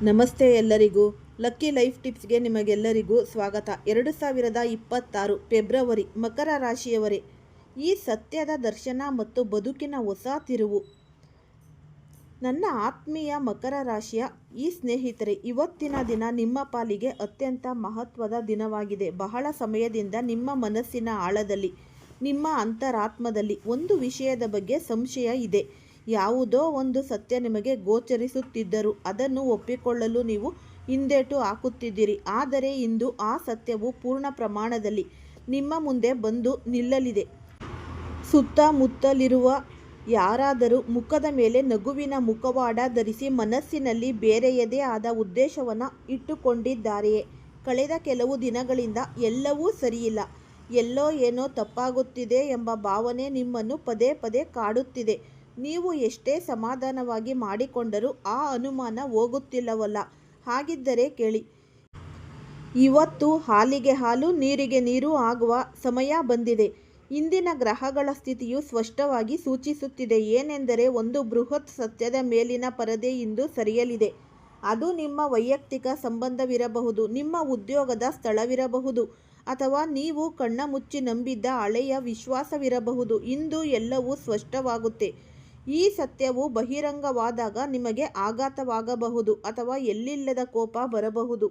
ನಮಸ್ತೆ ಎಲ್ಲರಿಗೂ. Lucky life ಟಿಪ್ಸ್ಗೆ ನಿಮಗೆಲ್ಲರಿಗೂ ಸ್ವಾಗತ. 2026 ಫೆಬ್ರವರಿ ಮಕರ ರಾಶಿಯವರೇ, ಈ ಸತ್ಯದ ದರ್ಶನ ಮತ್ತು ಬದುಕಿನ ಹೊಸ ತಿರುವು. ನನ್ನ ಆತ್ಮೀಯ ಮಕರ ರಾಶಿಯ ಈ ಸ್ನೇಹಿತರೆ, ಇವತ್ತಿನ ದಿನ ನಿಮ್ಮ ಪಾಲಿಗೆ ಅತ್ಯಂತ ಮಹತ್ವದ ದಿನವಾಗಿದೆ. ಬಹಳ ಸಮಯದಿಂದ ನಿಮ್ಮ ಮನಸ್ಸಿನ ಆಳದಲ್ಲಿ, ನಿಮ್ಮ ಅಂತರಾತ್ಮದಲ್ಲಿ ಒಂದು ವಿಷಯದ ಬಗ್ಗೆ ಸಂಶಯ ಇದೆ. ಯಾವುದೋ ಒಂದು ಸತ್ಯ ನಿಮಗೆ ಗೋಚರಿಸುತ್ತಿದ್ದರೂ ಅದನ್ನು ಒಪ್ಪಿಕೊಳ್ಳಲು ನೀವು ಹಿಂದೇಟು ಹಾಕುತ್ತಿದ್ದೀರಿ. ಆದರೆ ಇಂದು ಆ ಸತ್ಯವು ಪೂರ್ಣ ಪ್ರಮಾಣದಲ್ಲಿ ನಿಮ್ಮ ಮುಂದೆ ಬಂದು ನಿಲ್ಲಲಿದೆ. ಸುತ್ತಮುತ್ತಲಿರುವ ಯಾರಾದರೂ ಮುಖದ ಮೇಲೆ ನಗುವಿನ ಮುಖವಾಡ ಧರಿಸಿ ಮನಸ್ಸಿನಲ್ಲಿ ಬೇರೆಯದೇ ಆದ ಉದ್ದೇಶವನ್ನು ಇಟ್ಟುಕೊಂಡಿದ್ದಾರೆಯೇ? ಕಳೆದ ಕೆಲವು ದಿನಗಳಿಂದ ಎಲ್ಲವೂ ಸರಿಯಿಲ್ಲ, ಎಲ್ಲೋ ಏನೋ ತಪ್ಪಾಗುತ್ತಿದೆ ಎಂಬ ಭಾವನೆ ನಿಮ್ಮನ್ನು ಪದೇ ಪದೇ ಕಾಡುತ್ತಿದೆ. ನೀವು ಎಷ್ಟೇ ಸಮಾಧಾನವಾಗಿ ಮಾಡಿಕೊಂಡರೂ ಆ ಅನುಮಾನ ಹೋಗುತ್ತಿಲ್ಲವಲ್ಲ? ಹಾಗಿದ್ದರೆ ಕೇಳಿ, ಇವತ್ತು ಹಾಲಿಗೆ ಹಾಲು ನೀರಿಗೆ ನೀರು ಆಗುವ ಸಮಯ ಬಂದಿದೆ. ಇಂದಿನ ಗ್ರಹಗಳ ಸ್ಥಿತಿಯು ಸ್ಪಷ್ಟವಾಗಿ ಸೂಚಿಸುತ್ತಿದೆ ಏನೆಂದರೆ, ಒಂದು ಬೃಹತ್ ಸತ್ಯದ ಮೇಲಿನ ಪರದೆ ಇಂದು ಸರಿಯಲಿದೆ. ಅದು ನಿಮ್ಮ ವೈಯಕ್ತಿಕ ಸಂಬಂಧವಿರಬಹುದು, ನಿಮ್ಮ ಉದ್ಯೋಗದ ಸ್ಥಳವಿರಬಹುದು, ಅಥವಾ ನೀವು ಕಣ್ಣ ಮುಚ್ಚಿ ನಂಬಿದ್ದ ಹಳೆಯ ವಿಶ್ವಾಸವಿರಬಹುದು. ಇಂದು ಎಲ್ಲವೂ ಸ್ಪಷ್ಟವಾಗುತ್ತೆ. ಈ ಸತ್ಯವು ಬಹಿರಂಗವಾದಾಗ ನಿಮಗೆ ಆಘಾತವಾಗಬಹುದು, ಅಥವಾ ಎಲ್ಲಿಲ್ಲದ ಕೋಪ ಬರಬಹುದು,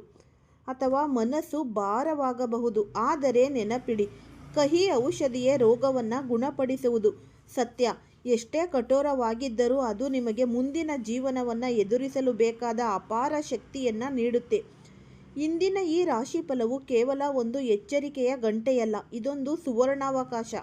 ಅಥವಾ ಮನಸ್ಸು ಭಾರವಾಗಬಹುದು. ಆದರೆ ನೆನಪಿಡಿ, ಕಹಿ ಔಷಧಿಯೇ ರೋಗವನ್ನು ಗುಣಪಡಿಸುವುದು. ಸತ್ಯ ಎಷ್ಟೇ ಕಠೋರವಾಗಿದ್ದರೂ ಅದು ನಿಮಗೆ ಮುಂದಿನ ಜೀವನವನ್ನು ಎದುರಿಸಲು ಬೇಕಾದ ಅಪಾರ ಶಕ್ತಿಯನ್ನು ನೀಡುತ್ತೆ. ಇಂದಿನ ಈ ರಾಶಿಫಲವು ಕೇವಲ ಒಂದು ಎಚ್ಚರಿಕೆಯ ಗಂಟೆಯಲ್ಲ, ಇದೊಂದು ಸುವರ್ಣಾವಕಾಶ.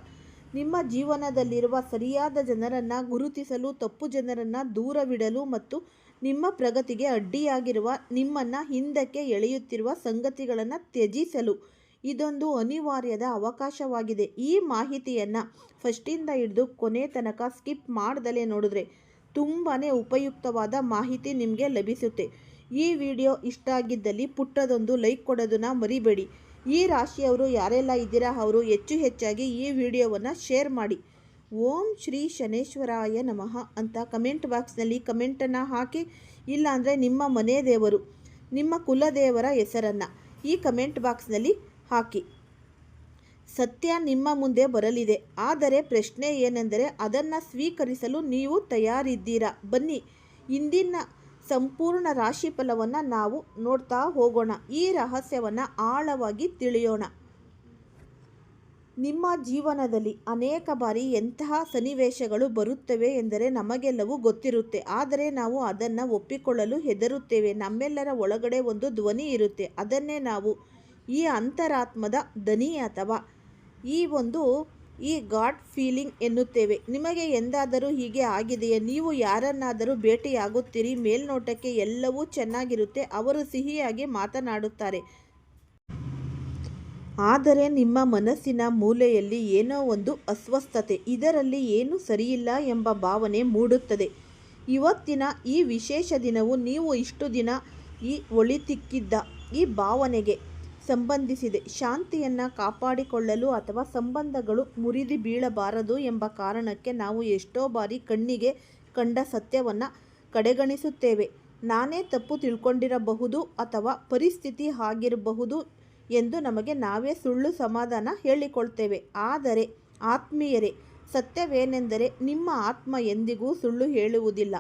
ನಿಮ್ಮ ಜೀವನದಲ್ಲಿರುವ ಸರಿಯಾದ ಜನರನ್ನು ಗುರುತಿಸಲು, ತಪ್ಪು ಜನರನ್ನು ದೂರವಿಡಲು ಮತ್ತು ನಿಮ್ಮ ಪ್ರಗತಿಗೆ ಅಡ್ಡಿಯಾಗಿರುವ, ನಿಮ್ಮನ್ನು ಹಿಂದಕ್ಕೆ ಎಳೆಯುತ್ತಿರುವ ಸಂಗತಿಗಳನ್ನು ತ್ಯಜಿಸಲು ಇದೊಂದು ಅನಿವಾರ್ಯದ ಅವಕಾಶವಾಗಿದೆ. ಈ ಮಾಹಿತಿಯನ್ನು ಫಸ್ಟಿಂದ ಹಿಡಿದು ಕೊನೆ ತನಕ ಸ್ಕಿಪ್ ಮಾಡ್ದಲೇ ನೋಡಿದ್ರೆ ತುಂಬಾ ಉಪಯುಕ್ತವಾದ ಮಾಹಿತಿ ನಿಮಗೆ ಲಭಿಸುತ್ತೆ. ಈ ವಿಡಿಯೋ ಇಷ್ಟ ಆಗಿದ್ದಲ್ಲಿ ಪುಟ್ಟದೊಂದು ಲೈಕ್ ಕೊಡೋದನ್ನು ಮರಿಬೇಡಿ. ಈ ರಾಶಿಯವರು ಯಾರೆಲ್ಲ ಇದ್ದೀರಾ ಅವರು ಹೆಚ್ಚಾಗಿ ಈ ವಿಡಿಯೋವನ್ನು ಶೇರ್ ಮಾಡಿ. ಓಂ ಶ್ರೀ ಶನೇಶ್ವರಾಯ ನಮಃ ಅಂತ ಕಮೆಂಟ್ ಬಾಕ್ಸ್ನಲ್ಲಿ ಕಮೆಂಟನ್ನು ಹಾಕಿ. ಇಲ್ಲಾಂದರೆ ನಿಮ್ಮ ಮನೆ ದೇವರು, ನಿಮ್ಮ ಕುಲದೇವರ ಹೆಸರನ್ನು ಈ ಕಮೆಂಟ್ ಬಾಕ್ಸ್ನಲ್ಲಿ ಹಾಕಿ. ಸತ್ಯ ನಿಮ್ಮ ಮುಂದೆ ಬರಲಿದೆ, ಆದರೆ ಪ್ರಶ್ನೆ ಏನೆಂದರೆ ಅದನ್ನು ಸ್ವೀಕರಿಸಲು ನೀವು ತಯಾರಿದ್ದೀರಾ? ಬನ್ನಿ, ಇಂದಿನ ಸಂಪೂರ್ಣ ರಾಶಿಫಲವನ್ನು ನಾವು ನೋಡ್ತಾ ಹೋಗೋಣ. ಈ ರಹಸ್ಯವನ್ನು ಆಳವಾಗಿ ತಿಳಿಯೋಣ. ನಿಮ್ಮ ಜೀವನದಲ್ಲಿ ಅನೇಕ ಬಾರಿ ಎಂತಹ ಸನ್ನಿವೇಶಗಳು ಬರುತ್ತವೆ ಎಂದರೆ ನಮಗೆಲ್ಲವೂ ಗೊತ್ತಿರುತ್ತೆ, ಆದರೆ ನಾವು ಅದನ್ನು ಒಪ್ಪಿಕೊಳ್ಳಲು ಹೆದರುತ್ತೇವೆ. ನಮ್ಮೆಲ್ಲರ ಒಳಗಡೆ ಒಂದು ಧ್ವನಿ ಇರುತ್ತೆ, ಅದನ್ನೇ ನಾವು ಈ ಅಂತರಾತ್ಮದ ದನಿ ಅಥವಾ ಈ ಗಾಡ್ ಫೀಲಿಂಗ್ ಎನ್ನುತ್ತೇವೆ. ನಿಮಗೆ ಎಂದಾದರೂ ಹೀಗೆ ಆಗಿದೆಯೇ? ನೀವು ಯಾರನ್ನಾದರೂ ಭೇಟಿಯಾಗುತ್ತೀರಿ, ಮೇಲ್ನೋಟಕ್ಕೆ ಎಲ್ಲವೂ ಚೆನ್ನಾಗಿರುತ್ತೆ, ಅವರು ಸಿಹಿಯಾಗಿ ಮಾತನಾಡುತ್ತಾರೆ, ಆದರೆ ನಿಮ್ಮ ಮನಸ್ಸಿನ ಮೂಲೆಯಲ್ಲಿ ಏನೋ ಒಂದು ಅಸ್ವಸ್ಥತೆ, ಇದರಲ್ಲಿ ಏನೂ ಸರಿಯಿಲ್ಲ ಎಂಬ ಭಾವನೆ ಮೂಡುತ್ತದೆ. ಇವತ್ತಿನ ಈ ವಿಶೇಷ ದಿನವು ನೀವು ಇಷ್ಟು ದಿನ ಒಳಿತಿಕ್ಕಿದ್ದ ಈ ಭಾವನೆಗೆ ಸಂಬಂಧಿಸಿದೆ. ಶಾಂತಿಯನ್ನು ಕಾಪಾಡಿಕೊಳ್ಳಲು ಅಥವಾ ಸಂಬಂಧಗಳು ಮುರಿದು ಬೀಳಬಾರದು ಎಂಬ ಕಾರಣಕ್ಕೆ ನಾವು ಎಷ್ಟೋ ಬಾರಿ ಕಣ್ಣಿಗೆ ಕಂಡ ಸತ್ಯವನ್ನು ಕಡೆಗಣಿಸುತ್ತೇವೆ. ನಾನೇ ತಪ್ಪು ತಿಳ್ಕೊಂಡಿರಬಹುದು ಅಥವಾ ಪರಿಸ್ಥಿತಿ ಆಗಿರಬಹುದು ಎಂದು ನಮಗೆ ನಾವೇ ಸುಳ್ಳು ಸಮಾಧಾನ ಹೇಳಿಕೊಳ್ತೇವೆ. ಆದರೆ ಆತ್ಮೀಯರೇ, ಸತ್ಯವೇನೆಂದರೆ ನಿಮ್ಮ ಆತ್ಮ ಎಂದಿಗೂ ಸುಳ್ಳು ಹೇಳುವುದಿಲ್ಲ.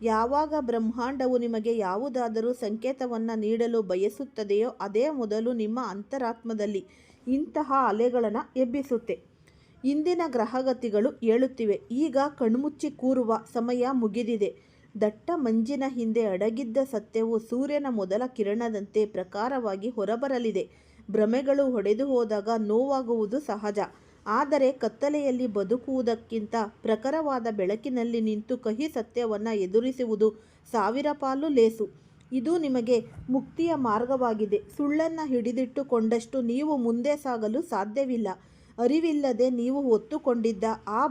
ಯಾವಾಗ ಬ್ರಹ್ಮಾಂಡವು ನಿಮಗೆ ಯಾವುದಾದರೂ ಸಂಕೇತವನ್ನು ನೀಡಲು ಬಯಸುತ್ತದೆಯೋ ಅದೇ ಮೊದಲು ನಿಮ್ಮ ಅಂತರಾತ್ಮದಲ್ಲಿ ಇಂತಹ ಅಲೆಗಳನ್ನು ಎಬ್ಬಿಸುತ್ತೆ. ಇಂದಿನ ಗ್ರಹಗತಿಗಳು ಹೇಳುತ್ತಿವೆ, ಈಗ ಕಣ್ಮುಚ್ಚಿ ಕೂರುವ ಸಮಯ ಮುಗಿದಿದೆ. ದಟ್ಟ ಮಂಜಿನ ಹಿಂದೆ ಅಡಗಿದ್ದ ಸತ್ಯವು ಸೂರ್ಯನ ಮೊದಲ ಕಿರಣದಂತೆ ಪ್ರಖರವಾಗಿ ಹೊರಬರಲಿದೆ. ಭ್ರಮೆಗಳು ಹೊಡೆದು ಹೋದಾಗ ನೋವಾಗುವುದು ಸಹಜ, ಆದರೆ ಕತ್ತಲೆಯಲ್ಲಿ ಬದುಕುವುದಕ್ಕಿಂತ ಪ್ರಖರವಾದ ಬೆಳಕಿನಲ್ಲಿ ನಿಂತು ಕಹಿ ಸತ್ಯವನ್ನು ಎದುರಿಸುವುದು 1000 ಪಾಲು ಲೇಸು. ಇದು ನಿಮಗೆ ಮುಕ್ತಿಯ ಮಾರ್ಗವಾಗಿದೆ. ಸುಳ್ಳನ್ನು ಹಿಡಿದಿಟ್ಟುಕೊಂಡಷ್ಟು ನೀವು ಮುಂದೆ ಸಾಗಲು ಸಾಧ್ಯವಿಲ್ಲ. ಅರಿವಿಲ್ಲದೆ ನೀವು ಹೊತ್ತುಕೊಂಡಿದ್ದ ಆ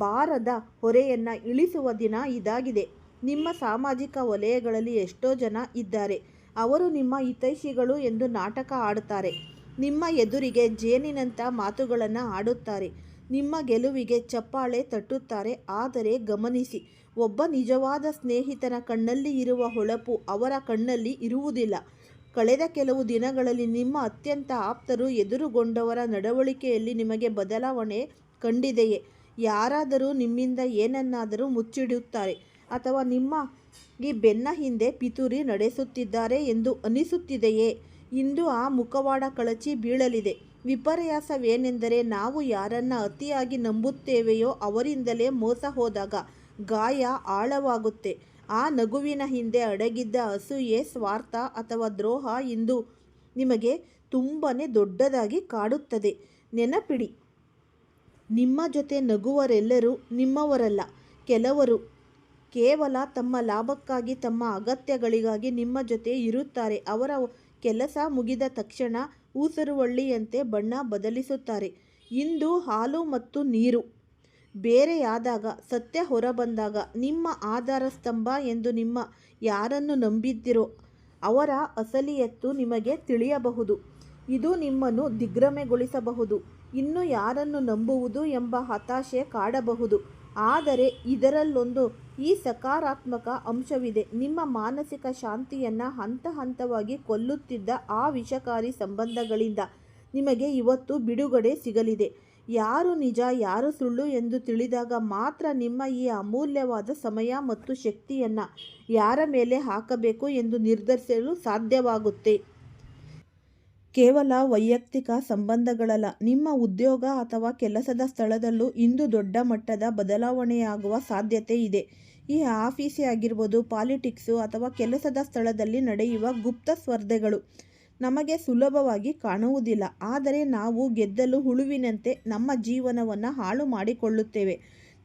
ಭಾರದ ಹೊರೆಯನ್ನು ಇಳಿಸುವ ದಿನ ಇದಾಗಿದೆ. ನಿಮ್ಮ ಸಾಮಾಜಿಕ ವಲಯಗಳಲ್ಲಿ ಎಷ್ಟೋ ಜನ ಇದ್ದಾರೆ, ಅವರು ನಿಮ್ಮ ಹಿತೈಷಿಗಳು ಎಂದು ನಾಟಕ ಆಡುತ್ತಾರೆ. ನಿಮ್ಮ ಎದುರಿಗೆ ಜೇನಿನಂಥ ಮಾತುಗಳನ್ನು ಆಡುತ್ತಾರೆ. ನಿಮ್ಮ ಗೆಲುವಿಗೆ ಚಪ್ಪಾಳೆ ತಟ್ಟುತ್ತಾರೆ. ಆದರೆ ಗಮನಿಸಿ, ಒಬ್ಬ ನಿಜವಾದ ಸ್ನೇಹಿತನ ಕಣ್ಣಲ್ಲಿ ಇರುವ ಹೊಳಪು ಅವರ ಕಣ್ಣಲ್ಲಿ ಇರುವುದಿಲ್ಲ. ಕಳೆದ ಕೆಲವು ದಿನಗಳಲ್ಲಿ ನಿಮ್ಮ ಅತ್ಯಂತ ಆಪ್ತರು ಎದುರುಗೊಂಡವರ ನಡವಳಿಕೆಯಲ್ಲಿ ನಿಮಗೆ ಬದಲಾವಣೆ ಕಂಡಿದೆಯೇ? ಯಾರಾದರೂ ನಿಮ್ಮಿಂದ ಏನನ್ನಾದರೂ ಮುಚ್ಚಿಡುತ್ತಾರೆ ಅಥವಾ ಈ ಬೆನ್ನ ಹಿಂದೆ ಪಿತೂರಿ ನಡೆಸುತ್ತಿದ್ದಾರೆ ಎಂದು ಅನಿಸುತ್ತಿದೆಯೇ? ಇಂದು ಆ ಮುಖವಾಡ ಕಳಚಿ ಬೀಳಲಿದೆ. ವಿಪರ್ಯಾಸವೇನೆಂದರೆ, ನಾವು ಯಾರನ್ನ ಅತಿಯಾಗಿ ನಂಬುತ್ತೇವೆಯೋ ಅವರಿಂದಲೇ ಮೋಸ ಹೋದಾಗ ಗಾಯ ಆಳವಾಗುತ್ತೆ. ಆ ನಗುವಿನ ಹಿಂದೆ ಅಡಗಿದ್ದ ಅಸೂಯೆ, ಸ್ವಾರ್ಥ ಅಥವಾ ದ್ರೋಹ ಇಂದು ನಿಮಗೆ ತುಂಬನೇ ದೊಡ್ಡದಾಗಿ ಕಾಡುತ್ತದೆ. ನೆನಪಿಡಿ, ನಿಮ್ಮ ಜೊತೆ ನಗುವರೆಲ್ಲರೂ ನಿಮ್ಮವರಲ್ಲ. ಕೆಲವರು ಕೇವಲ ತಮ್ಮ ಲಾಭಕ್ಕಾಗಿ, ತಮ್ಮ ಅಗತ್ಯಗಳಿಗಾಗಿ ನಿಮ್ಮ ಜೊತೆ ಇರುತ್ತಾರೆ. ಅವರ ಕೆಲಸ ಮುಗಿದ ತಕ್ಷಣ ಊಸರವಳ್ಳಿಯಂತೆ ಬಣ್ಣ ಬದಲಿಸುತ್ತಾರೆ. ಇಂದು ಹಾಲು ಮತ್ತು ನೀರು ಬೇರೆಯಾದಾಗ, ಸತ್ಯ ಹೊರಬಂದಾಗ, ನಿಮ್ಮ ಆಧಾರ ಸ್ತಂಭ ಎಂದು ನಿಮ್ಮ ಯಾರನ್ನು ನಂಬಿದ್ದೀರೋ ಅವರ ಅಸಲಿಯತ್ತು ನಿಮಗೆ ತಿಳಿಯಬಹುದು. ಇದು ನಿಮ್ಮನ್ನು ದಿಗ್ಭ್ರಮೆಗೊಳಿಸಬಹುದು. ಇನ್ನು ಯಾರನ್ನು ನಂಬುವುದು ಎಂಬ ಹತಾಶೆ ಕಾಡಬಹುದು. ಆದರೆ ಇದರಲ್ಲೊಂದು ಈ ಸಕಾರಾತ್ಮಕ ಅಂಶವಿದೆ. ನಿಮ್ಮ ಮಾನಸಿಕ ಶಾಂತಿಯನ್ನು ಹಂತ ಹಂತವಾಗಿ ಕೊಲ್ಲುತ್ತಿದ್ದ ಆ ವಿಷಕಾರಿ ಸಂಬಂಧಗಳಿಂದ ನಿಮಗೆ ಇವತ್ತು ಬಿಡುಗಡೆ ಸಿಗಲಿದೆ. ಯಾರು ನಿಜ, ಯಾರು ಸುಳ್ಳು ಎಂದು ತಿಳಿದಾಗ ಮಾತ್ರ ನಿಮ್ಮ ಈ ಅಮೂಲ್ಯವಾದ ಸಮಯ ಮತ್ತು ಶಕ್ತಿಯನ್ನು ಯಾರ ಮೇಲೆ ಹಾಕಬೇಕು ಎಂದು ನಿರ್ಧರಿಸಲು ಸಾಧ್ಯವಾಗುತ್ತೆ. ಕೇವಲ ವೈಯಕ್ತಿಕ ಸಂಬಂಧಗಳಲ್ಲ, ನಿಮ್ಮ ಉದ್ಯೋಗ ಅಥವಾ ಕೆಲಸದ ಸ್ಥಳದಲ್ಲೂ ಇಂದು ದೊಡ್ಡ ಮಟ್ಟದ ಬದಲಾವಣೆಯಾಗುವ ಸಾಧ್ಯತೆ ಇದೆ. ಈ ಆಫೀಸೇ ಆಗಿರ್ಬೋದು, ಪಾಲಿಟಿಕ್ಸು ಅಥವಾ ಕೆಲಸದ ಸ್ಥಳದಲ್ಲಿ ನಡೆಯುವ ಗುಪ್ತ ಸ್ಪರ್ಧೆಗಳು ನಮಗೆ ಸುಲಭವಾಗಿ ಕಾಣುವುದಿಲ್ಲ. ಆದರೆ ನಾವು ಗೆದ್ದಲು ಹುಳುವಿನಂತೆ ನಮ್ಮ ಜೀವನವನ್ನು ಹಾಳು ಮಾಡಿಕೊಳ್ಳುತ್ತೇವೆ.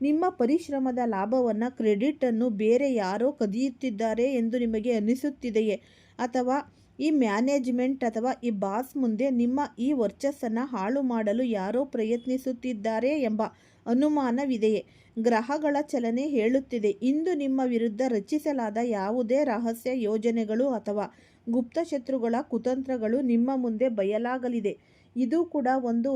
ನಿಮ್ಮ ಪರಿಶ್ರಮದ ಲಾಭವನ್ನು, ಕ್ರೆಡಿಟನ್ನು ಬೇರೆ ಯಾರೋ ಕದಿಯುತ್ತಿದ್ದಾರೆ ಎಂದು ನಿಮಗೆ ಅನಿಸುತ್ತಿದೆಯೇ? ಅಥವಾ ಈ ಮ್ಯಾನೇಜ್ಮೆಂಟ್ ಅಥವಾ ಈ ಬಾಸ್ ಮುಂದೆ ನಿಮ್ಮ ಈ ವರ್ಚಸ್ಸನ್ನು ಹಾಳು ಮಾಡಲು ಯಾರೋ ಪ್ರಯತ್ನಿಸುತ್ತಿದ್ದಾರೆ ಎಂಬ ಅನುಮಾನವಿದೆಯೇ? ಗ್ರಹಗಳ ಚಲನೆ ಹೇಳುತ್ತಿದೆ, ಇಂದು ನಿಮ್ಮ ವಿರುದ್ಧ ರಚಿಸಲಾದ ಯಾವುದೇ ರಹಸ್ಯ ಯೋಜನೆಗಳು ಅಥವಾ ಗುಪ್ತಶತ್ರುಗಳ ಕುತಂತ್ರಗಳು ನಿಮ್ಮ ಮುಂದೆ ಬಯಲಾಗಲಿದೆ. ಇದು ಕೂಡ ಒಂದು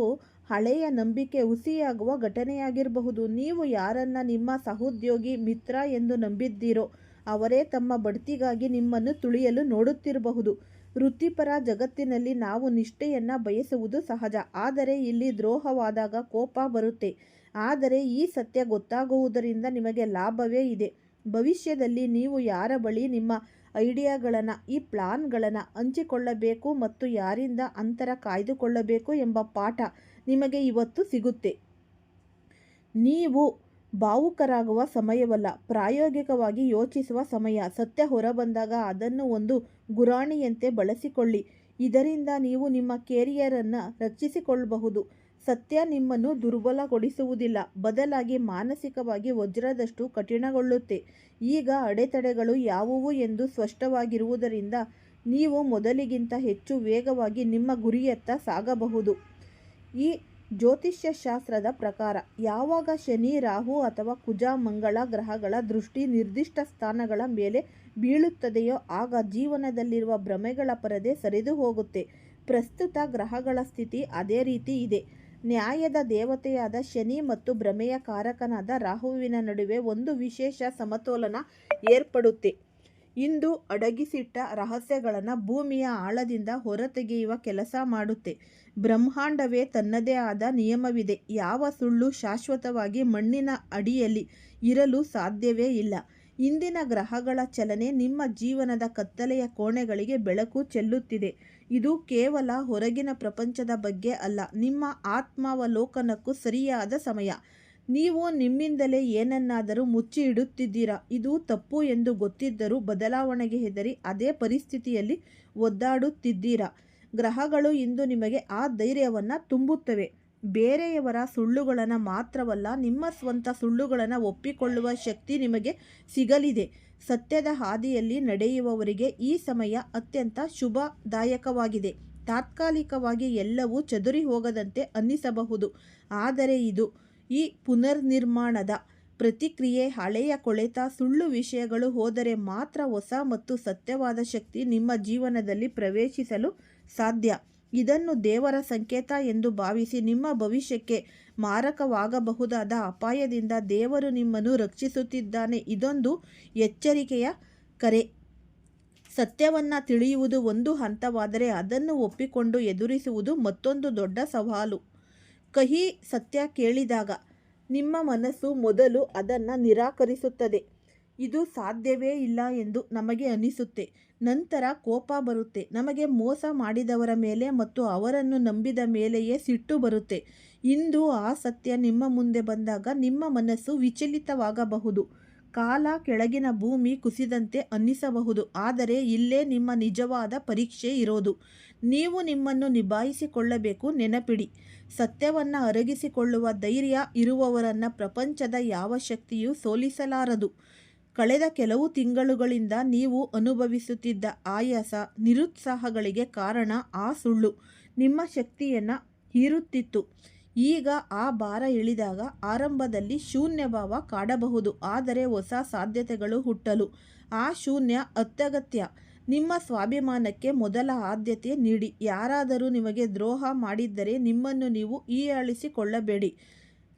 ಹಳೆಯ ನಂಬಿಕೆ ಹುಸಿಯಾಗುವ ಘಟನೆಯಾಗಿರಬಹುದು. ನೀವು ಯಾರನ್ನ ನಿಮ್ಮ ಸಹೋದ್ಯೋಗಿ, ಮಿತ್ರ ಎಂದು ನಂಬಿದ್ದೀರೋ ಅವರೇ ತಮ್ಮ ಬಡ್ತಿಗಾಗಿ ನಿಮ್ಮನ್ನು ತುಳಿಯಲು ನೋಡುತ್ತಿರಬಹುದು. ವೃತ್ತಿಪರ ಜಗತ್ತಿನಲ್ಲಿ ನಾವು ನಿಷ್ಠೆಯನ್ನು ಬಯಸುವುದು ಸಹಜ. ಆದರೆ ಇಲ್ಲಿ ದ್ರೋಹವಾದಾಗ ಕೋಪ ಬರುತ್ತೆ. ಆದರೆ ಈ ಸತ್ಯ ಗೊತ್ತಾಗುವುದರಿಂದ ನಿಮಗೆ ಲಾಭವೇ ಇದೆ. ಭವಿಷ್ಯದಲ್ಲಿ ನೀವು ಯಾರ ಬಳಿ ನಿಮ್ಮ ಐಡಿಯಾಗಳನ್ನು, ಈ ಪ್ಲಾನ್ಗಳನ್ನು ಹಂಚಿಕೊಳ್ಳಬೇಕು ಮತ್ತು ಯಾರಿಂದ ಅಂತರ ಕಾಯ್ದುಕೊಳ್ಳಬೇಕು ಎಂಬ ಪಾಠ ನಿಮಗೆ ಇವತ್ತು ಸಿಗುತ್ತೆ. ನೀವು ಭಾವುಕರಾಗುವ ಸಮಯವಲ್ಲ, ಪ್ರಾಯೋಗಿಕವಾಗಿ ಯೋಚಿಸುವ ಸಮಯ. ಸತ್ಯ ಹೊರಬಂದಾಗ ಅದನ್ನು ಒಂದು ಗುರಾಣಿಯಂತೆ ಬಳಸಿಕೊಳ್ಳಿ. ಇದರಿಂದ ನೀವು ನಿಮ್ಮ ಕೆರಿಯರನ್ನು ರಕ್ಷಿಸಿಕೊಳ್ಳಬಹುದು. ಸತ್ಯ ನಿಮ್ಮನ್ನು ದುರ್ಬಲಗೊಳಿಸುವುದಿಲ್ಲ, ಬದಲಾಗಿ ಮಾನಸಿಕವಾಗಿ ವಜ್ರದಷ್ಟು ಕಠಿಣಗೊಳ್ಳುತ್ತೆ. ಈಗ ಅಡೆತಡೆಗಳು ಯಾವುವು ಎಂದು ಸ್ಪಷ್ಟವಾಗಿರುವುದರಿಂದ ನೀವು ಮೊದಲಿಗಿಂತ ಹೆಚ್ಚು ವೇಗವಾಗಿ ನಿಮ್ಮ ಗುರಿಯತ್ತ ಸಾಗಬಹುದು. ಈ ಜ್ಯೋತಿಷ್ಯಶಾಸ್ತ್ರದ ಪ್ರಕಾರ ಯಾವಾಗ ಶನಿ, ರಾಹು ಅಥವಾ ಕುಜ, ಮಂಗಳ ಗ್ರಹಗಳ ದೃಷ್ಟಿ ನಿರ್ದಿಷ್ಟ ಸ್ಥಾನಗಳ ಮೇಲೆ ಬೀಳುತ್ತದೆಯೋ ಆಗ ಜೀವನದಲ್ಲಿರುವ ಭ್ರಮೆಗಳ ಪರದೆ ಸರಿದು ಹೋಗುತ್ತೆ. ಪ್ರಸ್ತುತ ಗ್ರಹಗಳ ಸ್ಥಿತಿ ಅದೇ ರೀತಿ ಇದೆ. ನ್ಯಾಯದ ದೇವತೆಯಾದ ಶನಿ ಮತ್ತು ಭ್ರಮೆಯ ಕಾರಕನಾದ ರಾಹುವಿನ ನಡುವೆ ಒಂದು ವಿಶೇಷ ಸಮತೋಲನ ಏರ್ಪಡುತ್ತೆ. ಇಂದು ಅಡಗಿಸಿಟ್ಟ ರಹಸ್ಯಗಳನ್ನು ಭೂಮಿಯ ಆಳದಿಂದ ಹೊರತೆಗೆಯುವ ಕೆಲಸ ಮಾಡುತ್ತೆ. ಬ್ರಹ್ಮಾಂಡವೇ ತನ್ನದೇ ಆದ ನಿಯಮವಿದೆ. ಯಾವ ಸುಳ್ಳು ಶಾಶ್ವತವಾಗಿ ಮಣ್ಣಿನ ಅಡಿಯಲ್ಲಿ ಇರಲು ಸಾಧ್ಯವೇ ಇಲ್ಲ. ಇಂದಿನ ಗ್ರಹಗಳ ಚಲನೆ ನಿಮ್ಮ ಜೀವನದ ಕತ್ತಲೆಯ ಕೋಣೆಗಳಿಗೆ ಬೆಳಕು ಚೆಲ್ಲುತ್ತಿದೆ. ಇದು ಕೇವಲ ಹೊರಗಿನ ಪ್ರಪಂಚದ ಬಗ್ಗೆ ಅಲ್ಲ, ನಿಮ್ಮ ಆತ್ಮಾವಲೋಕನಕ್ಕೂ ಸರಿಯಾದ ಸಮಯ. ನೀವು ನಿಮ್ಮಿಂದಲೇ ಏನನ್ನಾದರೂ ಮುಚ್ಚಿ ಇಡುತ್ತಿದ್ದೀರಾ. ಇದು ತಪ್ಪು ಎಂದು ಗೊತ್ತಿದ್ದರೂ ಬದಲಾವಣೆಗೆ ಹೆದರಿ ಅದೇ ಪರಿಸ್ಥಿತಿಯಲ್ಲಿ ಒದ್ದಾಡುತ್ತಿದ್ದೀರಾ. ಗ್ರಹಗಳು ಇಂದು ನಿಮಗೆ ಆ ಧೈರ್ಯವನ್ನು ತುಂಬುತ್ತವೆ. ಬೇರೆಯವರ ಸುಳ್ಳುಗಳನ್ನು ಮಾತ್ರವಲ್ಲ, ನಿಮ್ಮ ಸ್ವಂತ ಸುಳ್ಳುಗಳನ್ನು ಒಪ್ಪಿಕೊಳ್ಳುವ ಶಕ್ತಿ ನಿಮಗೆ ಸಿಗಲಿದೆ. ಸತ್ಯದ ಹಾದಿಯಲ್ಲಿ ನಡೆಯುವವರಿಗೆ ಈ ಸಮಯ ಅತ್ಯಂತ ಶುಭದಾಯಕವಾಗಿದೆ. ತಾತ್ಕಾಲಿಕವಾಗಿ ಎಲ್ಲವೂ ಚದುರಿ ಹೋಗದಂತೆ ಅನ್ನಿಸಬಹುದು, ಆದರೆ ಇದು ಈ ಪುನರ್ನಿರ್ಮಾಣದ ಪ್ರತಿಕ್ರಿಯೆ. ಹಳೆಯ ಕೊಳೆತ ಸುಳ್ಳು ವಿಷಯಗಳು ಹೋದರೆ ಮಾತ್ರ ಹೊಸ ಮತ್ತು ಸತ್ಯವಾದ ಶಕ್ತಿ ನಿಮ್ಮ ಜೀವನದಲ್ಲಿ ಪ್ರವೇಶಿಸಲು ಸಾಧ್ಯ. ಇದನ್ನು ದೇವರ ಸಂಕೇತ ಎಂದು ಭಾವಿಸಿ ನಿಮ್ಮ ಭವಿಷ್ಯಕ್ಕೆ ಮಾರಕವಾಗಬಹುದಾದ ಅಪಾಯದಿಂದ ದೇವರು ನಿಮ್ಮನ್ನು ರಕ್ಷಿಸುತ್ತಿದ್ದಾನೆ. ಇದೊಂದು ಎಚ್ಚರಿಕೆಯ ಕರೆ. ಸತ್ಯವನ್ನು ತಿಳಿಯುವುದು ಒಂದು ಹಂತವಾದರೆ ಅದನ್ನು ಒಪ್ಪಿಕೊಂಡು ಎದುರಿಸುವುದು ಮತ್ತೊಂದು ದೊಡ್ಡ ಸವಾಲು. ಕಹಿ ಸತ್ಯ ಕೇಳಿದಾಗ ನಿಮ್ಮ ಮನಸ್ಸು ಮೊದಲು ಅದನ್ನು ನಿರಾಕರಿಸುತ್ತದೆ. ಇದು ಸಾಧ್ಯವೇ ಇಲ್ಲ ಎಂದು ನಮಗೆ ಅನಿಸುತ್ತೆ. ನಂತರ ಕೋಪ ಬರುತ್ತೆ. ನಮಗೆ ಮೋಸ ಮಾಡಿದವರ ಮೇಲೆ ಮತ್ತು ಅವರನ್ನು ನಂಬಿದ ಮೇಲೆಯೇ ಸಿಟ್ಟು ಬರುತ್ತೆ. ಇಂದು ಆ ಸತ್ಯ ನಿಮ್ಮ ಮುಂದೆ ಬಂದಾಗ ನಿಮ್ಮ ಮನಸ್ಸು ವಿಚಲಿತವಾಗಬಹುದು. ಕಾಲ ಕೆಳಗಿನ ಭೂಮಿ ಕುಸಿದಂತೆ ಅನ್ನಿಸಬಹುದು. ಆದರೆ ಇಲ್ಲೇ ನಿಮ್ಮ ನಿಜವಾದ ಪರೀಕ್ಷೆ ಇರೋದು. ನೀವು ನಿಮ್ಮನ್ನು ನಿಭಾಯಿಸಿಕೊಳ್ಳಬೇಕು. ನೆನಪಿಡಿ, ಸತ್ಯವನ್ನು ಅರಗಿಸಿಕೊಳ್ಳುವ ಧೈರ್ಯ ಇರುವವರನ್ನು ಪ್ರಪಂಚದ ಯಾವ ಶಕ್ತಿಯೂ ಸೋಲಿಸಲಾರದು. ಕಳೆದ ಕೆಲವು ತಿಂಗಳುಗಳಿಂದ ನೀವು ಅನುಭವಿಸುತ್ತಿದ್ದ ಆಯಾಸ, ನಿರುತ್ಸಾಹಗಳಿಗೆ ಕಾರಣ ಆ ಸುಳ್ಳು ನಿಮ್ಮ ಶಕ್ತಿಯನ್ನು ಹೀರುತ್ತಿತ್ತು. ಈಗ ಆ ಭಾರ ಇಳಿದಾಗ ಆರಂಭದಲ್ಲಿ ಶೂನ್ಯಭಾವ ಕಾಡಬಹುದು, ಆದರೆ ಹೊಸ ಸಾಧ್ಯತೆಗಳು ಹುಟ್ಟಲು ಆ ಶೂನ್ಯ ಅತ್ಯಗತ್ಯ. ನಿಮ್ಮ ಸ್ವಾಭಿಮಾನಕ್ಕೆ ಮೊದಲ ಆದ್ಯತೆ ನೀಡಿ. ಯಾರಾದರೂ ನಿಮಗೆ ದ್ರೋಹ ಮಾಡಿದ್ದರೆ ನಿಮ್ಮನ್ನು ನೀವು ಹೀಯಾಳಿಸಿಕೊಳ್ಳಬೇಡಿ.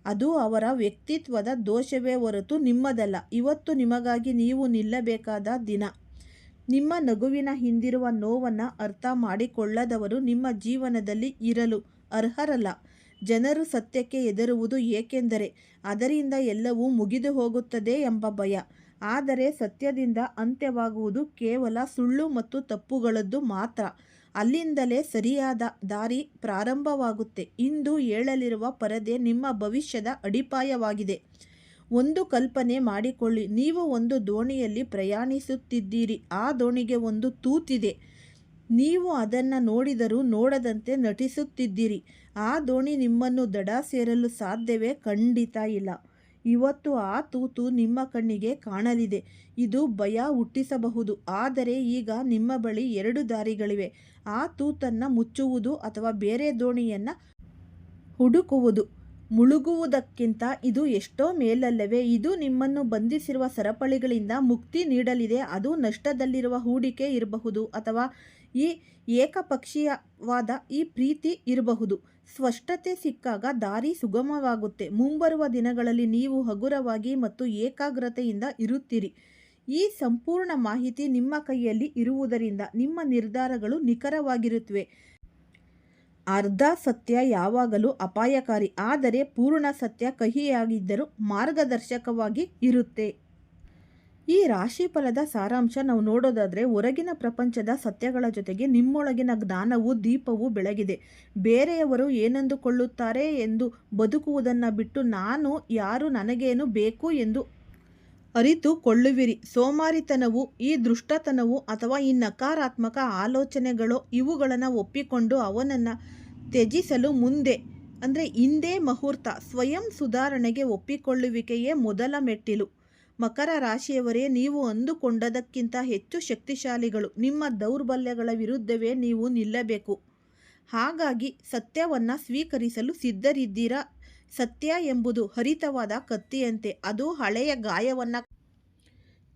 ಅದು ಅವರ ವ್ಯಕ್ತಿತ್ವದ ದೋಷವೇ ಹೊರತು ನಿಮ್ಮದಲ್ಲ. ಇವತ್ತು ನಿಮಗಾಗಿ ನೀವು ನಿಲ್ಲಬೇಕಾದ ದಿನ. ನಿಮ್ಮ ನಗುವಿನ ಹಿಂದಿರುವ ನೋವನ್ನು ಅರ್ಥ ಮಾಡಿಕೊಳ್ಳದವರು ನಿಮ್ಮ ಜೀವನದಲ್ಲಿ ಇರಲು ಅರ್ಹರಲ್ಲ. ಜನರು ಸತ್ಯಕ್ಕೆ ಹೆದರುವುದು ಏಕೆಂದರೆ ಅದರಿಂದ ಎಲ್ಲವೂ ಮುಗಿದು ಹೋಗುತ್ತದೆ ಎಂಬ ಭಯ. ಆದರೆ ಸತ್ಯದಿಂದ ಅಂತ್ಯವಾಗುವುದು ಕೇವಲ ಸುಳ್ಳು ಮತ್ತು ತಪ್ಪುಗಳದ್ದು ಮಾತ್ರ. ಅಲ್ಲಿಂದಲೇ ಸರಿಯಾದ ದಾರಿ ಪ್ರಾರಂಭವಾಗುತ್ತೆ. ಇಂದು ಏಳಲಿರುವ ಪರದೆ ನಿಮ್ಮ ಭವಿಷ್ಯದ ಅಡಿಪಾಯವಾಗಿದೆ. ಒಂದು ಕಲ್ಪನೆ ಮಾಡಿಕೊಳ್ಳಿ, ನೀವು ಒಂದು ದೋಣಿಯಲ್ಲಿ ಪ್ರಯಾಣಿಸುತ್ತಿದ್ದೀರಿ. ಆ ದೋಣಿಗೆ ಒಂದು ತೂತಿದೆ. ನೀವು ಅದನ್ನು ನೋಡಿದರೂ ನೋಡದಂತೆ ನಟಿಸುತ್ತಿದ್ದೀರಿ. ಆ ದೋಣಿ ನಿಮ್ಮನ್ನು ದಡ ಸೇರಲು ಸಾಧ್ಯವೇ? ಖಂಡಿತ ಇಲ್ಲ. ಇವತ್ತು ಆ ತೂತು ನಿಮ್ಮ ಕಣ್ಣಿಗೆ ಕಾಣಲಿದೆ. ಇದು ಭಯ ಹುಟ್ಟಿಸಬಹುದು. ಆದರೆ ಈಗ ನಿಮ್ಮ ಬಳಿ ಎರಡು ದಾರಿಗಳಿವೆ. ಆ ತೂತನ್ನು ಮುಚ್ಚುವುದು ಅಥವಾ ಬೇರೆ ದೋಣಿಯನ್ನು ಹುಡುಕುವುದು. ಮುಳುಗುವುದಕ್ಕಿಂತ ಇದು ಎಷ್ಟೋ ಮೇಲಲ್ಲವೇ? ಇದು ನಿಮ್ಮನ್ನು ಬಂಧಿಸಿರುವ ಸರಪಳಿಗಳಿಂದ ಮುಕ್ತಿ ನೀಡಲಿದೆ. ಅದು ನಷ್ಟದಲ್ಲಿರುವ ಹೂಡಿಕೆ ಇರಬಹುದು ಅಥವಾ ಈ ಏಕಪಕ್ಷೀಯವಾದ ಈ ಪ್ರೀತಿ ಇರಬಹುದು. ಸ್ಪಷ್ಟತೆ ಸಿಕ್ಕಾಗ ದಾರಿ ಸುಗಮವಾಗುತ್ತೆ. ಮುಂಬರುವ ದಿನಗಳಲ್ಲಿ ನೀವು ಹಗುರವಾಗಿ ಮತ್ತು ಏಕಾಗ್ರತೆಯಿಂದ ಇರುತ್ತೀರಿ. ಈ ಸಂಪೂರ್ಣ ಮಾಹಿತಿ ನಿಮ್ಮ ಕೈಯಲ್ಲಿ ಇರುವುದರಿಂದ ನಿಮ್ಮ ನಿರ್ಧಾರಗಳು ನಿಖರವಾಗಿರುತ್ತವೆ. ಅರ್ಧ ಸತ್ಯ ಯಾವಾಗಲೂ ಅಪಾಯಕಾರಿ, ಆದರೆ ಪೂರ್ಣ ಸತ್ಯ ಕಹಿಯಾಗಿದ್ದರೂ ಮಾರ್ಗದರ್ಶಕವಾಗಿ ಇರುತ್ತೆ. ಈ ರಾಶಿಫಲದ ಸಾರಾಂಶ ನಾವು ನೋಡೋದಾದರೆ, ಹೊರಗಿನ ಪ್ರಪಂಚದ ಸತ್ಯಗಳ ಜೊತೆಗೆ ನಿಮ್ಮೊಳಗಿನ ಜ್ಞಾನವು ದೀಪವು ಬೆಳಗಿದೆ. ಬೇರೆಯವರು ಏನಂದುಕೊಳ್ಳುತ್ತಾರೆ ಎಂದು ಬದುಕುವುದನ್ನು ಬಿಟ್ಟು ನಾನು ಯಾರು, ನನಗೇನು ಬೇಕು ಎಂದು ಅರಿತುಕೊಳ್ಳುವಿರಿ. ಸೋಮಾರಿತನವು, ಈ ದುಷ್ಟತನವು ಅಥವಾ ಈ ನಕಾರಾತ್ಮಕ ಆಲೋಚನೆಗಳು ಇವುಗಳನ್ನು ಒಪ್ಪಿಕೊಂಡು ಅವನನ್ನು ತ್ಯಜಿಸಲು ಹಿಂದೆ ಮುಹೂರ್ತ. ಸ್ವಯಂ ಸುಧಾರಣೆಗೆ ಒಪ್ಪಿಕೊಳ್ಳುವಿಕೆಯೇ ಮೊದಲ ಮೆಟ್ಟಿಲು. ಮಕರ ರಾಶಿಯವರೇ, ನೀವು ಅಂದುಕೊಂಡದಕ್ಕಿಂತ ಹೆಚ್ಚು ಶಕ್ತಿಶಾಲಿಗಳು. ನಿಮ್ಮ ದೌರ್ಬಲ್ಯಗಳ ವಿರುದ್ಧವೇ ನೀವು ನಿಲ್ಲಬೇಕು. ಹಾಗಾಗಿ ಸತ್ಯವನ್ನು ಸ್ವೀಕರಿಸಲು ಸಿದ್ಧರಿದ್ದೀರಾ? ಸತ್ಯ ಎಂಬುದು ಹರಿತವಾದ ಕತ್ತಿಯಂತೆ. ಅದು ಹಳೆಯ ಗಾಯವನ್ನು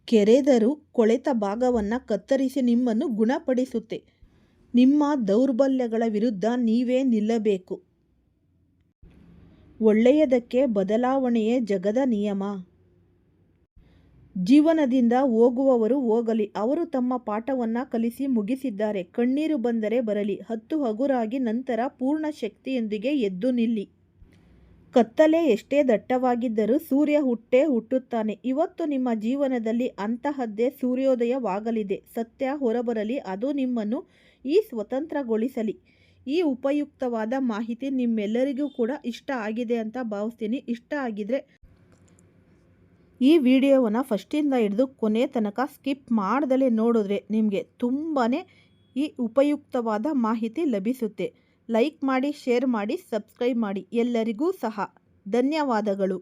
ಕೆರೆದರೂ ಕೊಳೆತ ಭಾಗವನ್ನು ಕತ್ತರಿಸಿ ನಿಮ್ಮನ್ನು ಗುಣಪಡಿಸುತ್ತೆ. ನಿಮ್ಮ ದೌರ್ಬಲ್ಯಗಳ ವಿರುದ್ಧ ನೀವೇ ನಿಲ್ಲಬೇಕು. ಒಳ್ಳೆಯದಕ್ಕೆ ಬದಲಾವಣೆಯೇ ಜಗದ ನಿಯಮ. ಜೀವನದಿಂದ ಹೋಗುವವರು ಹೋಗಲಿ. ಅವರು ತಮ್ಮ ಪಾಠವನ್ನು ಕಲಿಸಿ ಮುಗಿಸಿದ್ದಾರೆ. ಕಣ್ಣೀರು ಬಂದರೆ ಬರಲಿ. ಹಗುರಾಗಿ ನಂತರ ಪೂರ್ಣ ಶಕ್ತಿಯೊಂದಿಗೆ ಎದ್ದು ನಿಲ್ಲಿ. ಕತ್ತಲೆ ಎಷ್ಟೇ ದಟ್ಟವಾಗಿದ್ದರೂ ಸೂರ್ಯ ಹುಟ್ಟುತ್ತಾನೆ. ಇವತ್ತು ನಿಮ್ಮ ಜೀವನದಲ್ಲಿ ಅಂತಹದ್ದೇ ಸೂರ್ಯೋದಯವಾಗಲಿದೆ. ಸತ್ಯ ಹೊರಬರಲಿ. ಅದು ನಿಮ್ಮನ್ನು ಸ್ವತಂತ್ರಗೊಳಿಸಲಿ. ಈ ಉಪಯುಕ್ತವಾದ ಮಾಹಿತಿ ನಿಮ್ಮೆಲ್ಲರಿಗೂ ಕೂಡ ಇಷ್ಟ ಆಗಿದೆ ಅಂತ ಭಾವಿಸ್ತೀನಿ. ಇಷ್ಟ ಆಗಿದ್ರೆ ಈ ವಿಡಿಯೋವನ್ನು ಫಸ್ಟಿಂದ ಹಿಡಿದು ಕೊನೆ ತನಕ ಸ್ಕಿಪ್ ಮಾಡ್ದಲೇ ನೋಡಿದ್ರೆ ನಿಮಗೆ ತುಂಬಾ ಈ ಉಪಯುಕ್ತವಾದ ಮಾಹಿತಿ ಲಭಿಸುತ್ತೆ. ಲೈಕ್ ಮಾಡಿ, ಶೇರ್ ಮಾಡಿ, ಸಬ್ಸ್ಕ್ರೈಬ್ ಮಾಡಿ. ಎಲ್ಲರಿಗೂ ಸಹ ಧನ್ಯವಾದಗಳು.